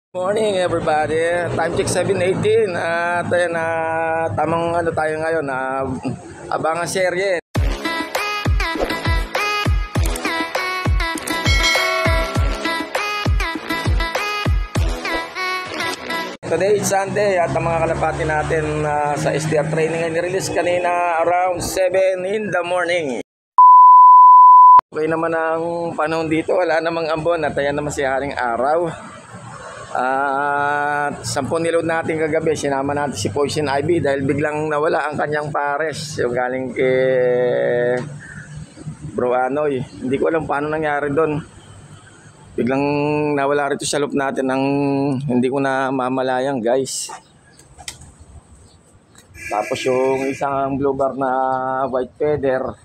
Morning everybody, time check 7:18 at ayan na tamang tayo ngayon na abangan serye. Today is Sunday at ang mga kalapati natin sa SDR training ay nirelease kanina around 7 in the morning. Okay naman ang panahon dito, wala namang ambon at ayan naman si haring araw. At 10 niload natin kagabi, sinama natin si Poison Ivy dahil biglang nawala ang kanyang pares, yung galing kay Bro Anoy. Hindi ko alam paano nangyari doon. Biglang nawala rito sa loop natin ng hindi ko na mamalayang guys. Tapos yung isang blue bar na white feather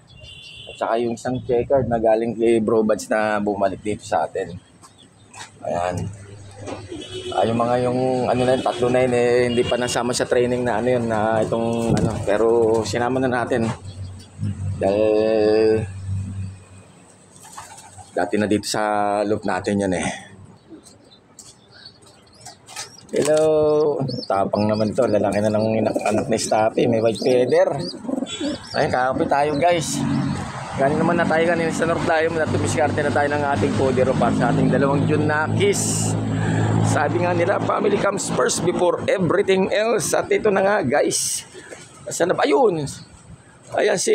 at saka yung isang checkered na galing kay Bro Buds na bumalik dito sa atin. Ayan. Yung mga tatlo na yun hindi pa nasama sa training na na itong pero sinama na natin dahil dati na dito sa loop natin yan Hello, tapang naman to, lalaki na ng anak ni Staffy, may white feather. Ay, kakapit tayo guys. Galing naman na tayo kanina sa North Lion at tumiskarte na tayo ng ating podero para sa ating dalawang Junakis. Sabi nga nila, family comes first before everything else. At ito na nga guys. Saan na ba? Ayun. Ayan si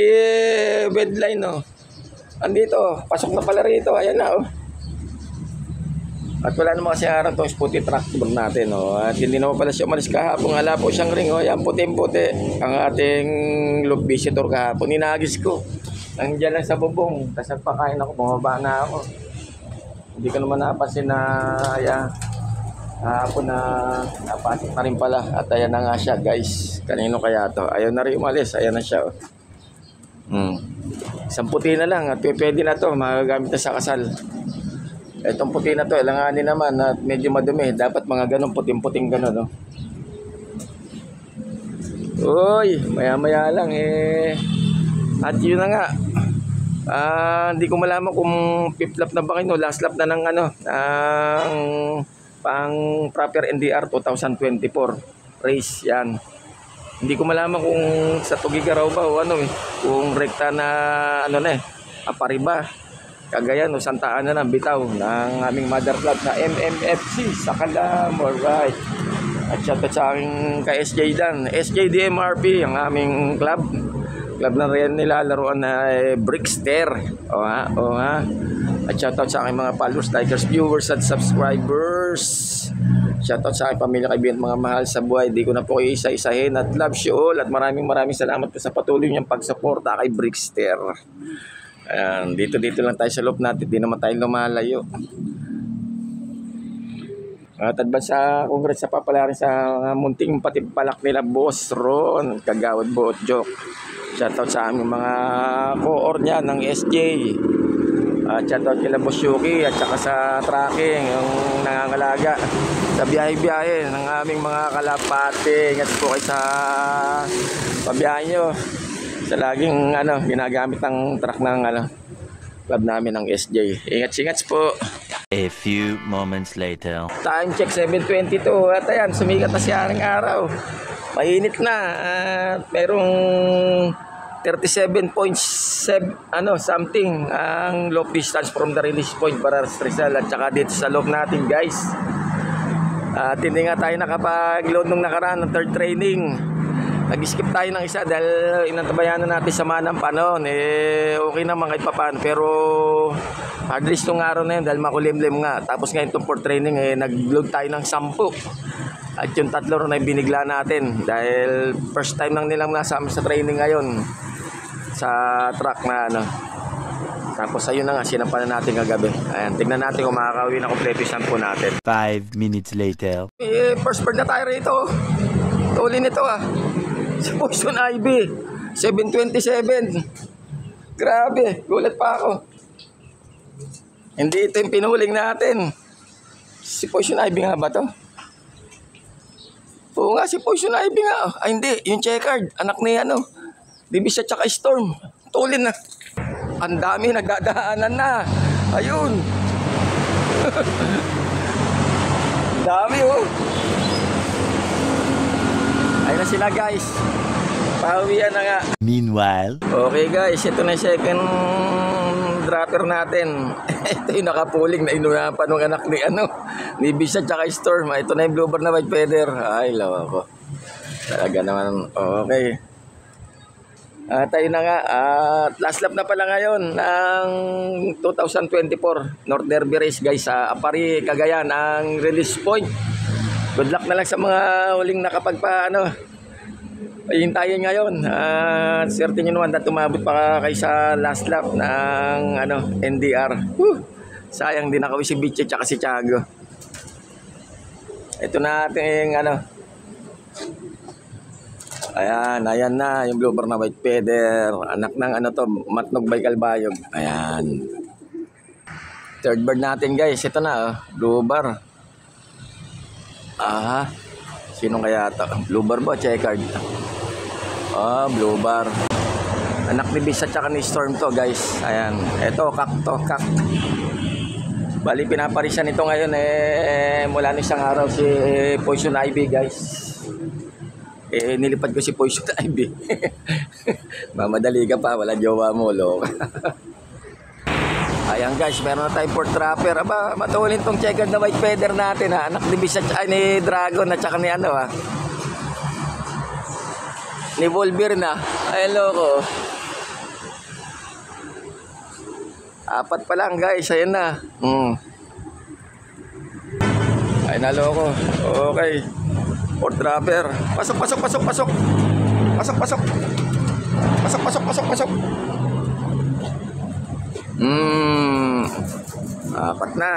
Bedline andito. Pasok na pala rito. Ayan na At wala naman kasi harap itong spooty tractor natin At hindi naman pala siya umalis kahapon. Wala po siyang ring Ayan puti-puti ang ating loop visitor kahapon. Ninagis ko. Nandiyan lang sa bubong. Tapos nagpakain ako. Bumaba na ako. Hindi ko naman napansin na hapon na napasok na rin pala. At ayan na nga siya guys. Kanino kaya to? Ayaw na rin umalis. Ayan na siya Isang puti na lang. At pwede na to. Magagamit na sa kasal. Itong puti na to. Ilanganin naman. At medyo madumi. Dapat mga ganun puting-puting ganun Uy. Maya-maya lang At yun na nga. Hindi ko malaman kung fifth lap na ba kayo. Last lap na ng ang pang proper NDR 2024 race yan. Hindi ko malaman kung sa Tugigaraw ba o kung rekta na Apariba, Cagayan o Santa Ana na bitaw ng aming mother club na MMFC sa Kalam. Alright. At shoutout sa aking ka-SJ Dan, SJDMRP ang aming club na rin nila laruan na Brickster. At shoutout sa aking mga followers, Tigers, viewers at subscribers. Shoutout sa aking pamilya, kaibigan, mga mahal sa buhay. Di ko na po kayo isa-isahin at love you all. At maraming salamat po sa patuloy niyang pagsuporta kay Brickster. Ayan, dito lang tayo sa loop natin. Di naman tayo lumalayo. At advance sa congrats sa papala rin sa munting patimpalak nila Boss Ron, Kagawad Boat Joke. Shoutout sa aming mga co-or niya ng SJ. Shoutout kila Boss Yuki at saka sa tracking, yung nangangalaga sa biyahe-biyahe ng aming mga kalapati. Ingat po kayo sa pabiyahe nyo. Sa laging ginagamit ng truck ng club namin ng SJ. Ingat po. A few moments later. Time check 7:22 at ayan, sumikat na si haring araw. Mainit na at merong 37.7 something ang loop distance from the release point para sa Rizal at saka dito sa loop natin guys. At hindi nga tayo nakapag-load nung nakaraan ng third training. Nag-skip tayo ng isa dahil inantabayan na natin sa manang panahon. Okay naman kahit papaano. Pero hard list nung araw na yun dahil makulimlim nga. Tapos ngayon itong fourth training nag-load tayo ng 10. At yung tatlo rin ay binigla natin dahil first time lang nilang nasama sa training ngayon sa truck na Tapos ayun na nga, sinampanan natin kagabi. Ayan, tignan natin kung makakauwi na kompleto yung sampo natin. 5 minutes later. First bird na tayo rito. Tuloy nito si Poison Ivy 727. Grabe, gulat pa ako. Hindi ito yung pinuling natin. Si Poison Ivy nga ba to? Oo nga, si Poison Ivy nga. Ay hindi, yung checkered, anak ni Divis at saka Storm. Tulin na. Ang dami nagdadaanan na. Ayun. Dami Ayun na sila guys. Pauwian na nga. Meanwhile, Okay guys, ito na yung second dropper natin. Ito yung nakapuling na inunahan pa nung anak ni Bisa tsaka Storm. Ito na yung bluebird na white feather. Ay, lawa ko. Talaga naman. Okay. Tayo na nga. Last lap na pala ngayon ng 2024 North Derby Race guys sa Apari, Cagayan ang release point. Good luck na lang sa mga huling hintayin ngayon. Swerte nyo naman na tumabot pa kayo sa last lap ng NDR. Sayang din nakawin si Biche tsaka si Tiago. Ito na ating Ayan na yung bluebird na white feather. Anak ng Matnog by Calbayog. Ayan. Third bird natin guys. Ito na bluebird. Sino kaya ito? Bluebird ba? Checkered. Bluebird. Anak ni Bisa tsaka ni Storm to guys. Ayan. Ito kak. Bali pinaparisan ito ngayon mula ng isang araw si Poison Ivy guys. Nilipad ko si Poison Ivy. Mamadali ka pa, wala jowa mo, lo. Ayan guys, meron na tayong fourth trapper. Matulin tong checkered na white feather natin Anak ni Bisa ni Dragon at saka ni ni Volbear na. Ay, loko. 4 pa lang guys, ayan na. Ay, naloko. Okay. Fourth trapper. Pasok. 4 na.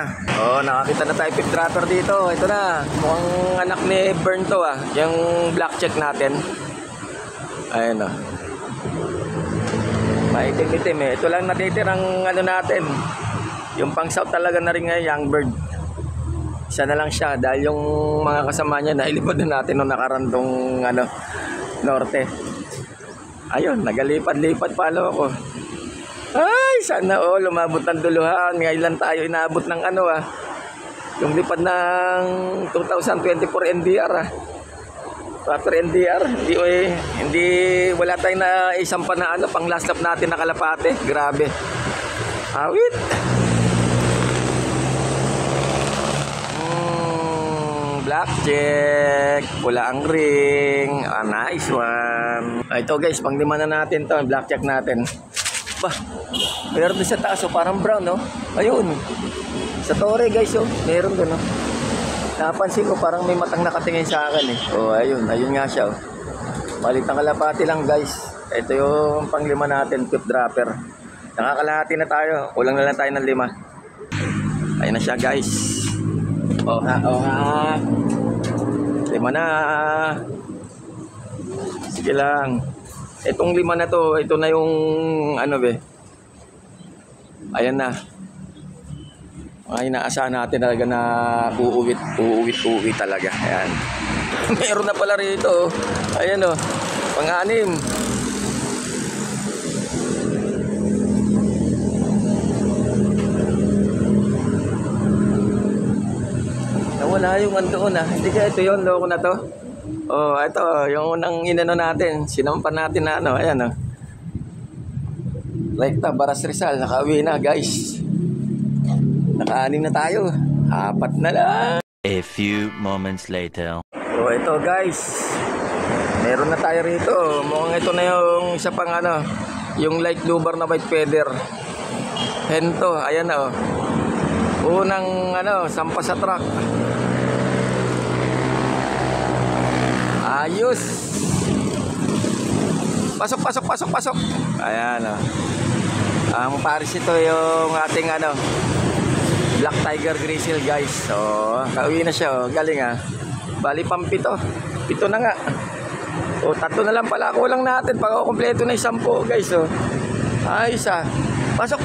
Nakakita na tayo fifth trapper dito. Ito na. Mukhang anak ni Burn to yung black check natin. Ayun maitim-itim Ito lang natitirang natin. Yung pang south talaga na rin ngayon, young bird. Isa na lang siya dahil yung mga kasama niya nailipad na natin nung nakarandong norte. Ayun, nagalipad-lipad palo ako. Ay, sana lumabot ng duluhan. Ngayon lang tayo inaabot ng yung lipad ng 2024 NDR Rapper NDR. Hindi wala tayong na isang pa na pang last lap natin na kalapate. Grabe. Awit. Blackjack, pula ang ring. Nice one. Ito guys, pang lima na natin to, blackjack natin. Meron din sa taas parang brown Ayun. Sa tore guys meron doon Napansin ko parang may matang nakatingin sa akin ayun nga siya Malit ang kalapati lang guys. Ito yung pang lima natin, fifth dropper. Nakakalahati na tayo. Kulang na lang tayo ng 5. Ayun na siya guys. Lima na. Sige lang. Itong 5 na to, ito na yung ayan na. Ay, inaasahan natin talaga na uuwit talaga. Ayan. Meron na pala rito. Ayan pang-6. Nawala yung andoon Hindi kaya ito yun, loko na to. Ito, yung unang natin. Sinampan natin na ayan Like Baras Rizal, nakauwi na guys. Naka-6 na tayo. 4 na lang. a few moments later. Ito guys. Meron na tayo rito. Mukhang ito na yung isa pang yung light bluebird na white feather. Hento, ayan Unang sampa sa truck. Ayos. Pasok. Ayan Ang pares ito yung ating Black Tiger Grizzle guys. So, kauwi na siya galing Bali pang 7 na nga. 3 na lang pala. Kulang natin pag kumpleto na yung 10 guys Ayos Pasok.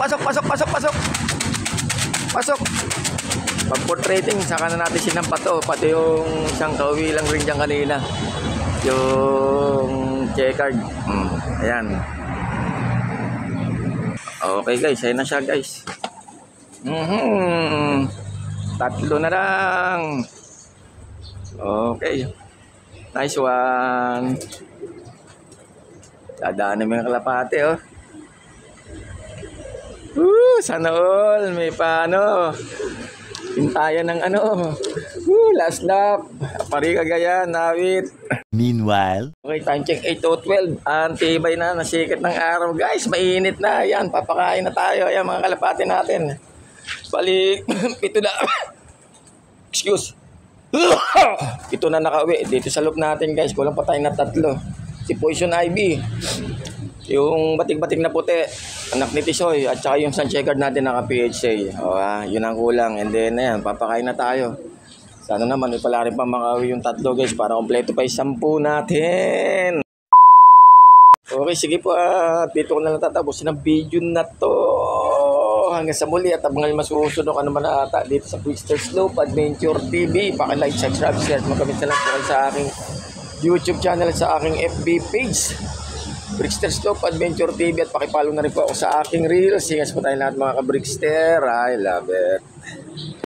Pag portraiting, saka na natin sinampa to. Pati yung isang kauwi lang rin dyan kanina. Yung checkered. Ayan. Okay guys, ayun na siya guys. 3 na lang. Okay. Nice one. Dadaan namin ang kalapate, oh. Sana all. May paano. Pintayan ng ano. Last lap. Pari Cagayan, Nawit. Meanwhile, Okay, time check 8:12. Antibay na, nasikat ng araw. Guys, mainit na. Ayan, papakain na tayo. Ayan, mga kalapate natin. Balik. Ito na. Excuse. Ito na nakauwi. Dito sa loop natin, guys. Kulang pa tayo na 3. Si Poison Ivy. Yung batik-batik na puti. Anak ni Tisoy. At saka yung sun checkered natin naka-PHA. Yun ang kulang. And then, ayan, papakain na tayo. Sana naman, pala rin pa makauwi yung 3, guys. Para kompleto pa yung 10 natin. Okay, sige po. Dito ko na lang tatapusin ang video na to. Hanggang sa muli at abangan masusunod ano man ata dito sa Brickster Slope Adventure TV. Paki-like, subscribe, share at magamit na lang po kayo sa aking YouTube channel at sa aking FB page. Brickster Slope Adventure TV at pakipalo na rin po ako sa aking reels. Singas po tayo lahat mga ka-Brickster. I love it.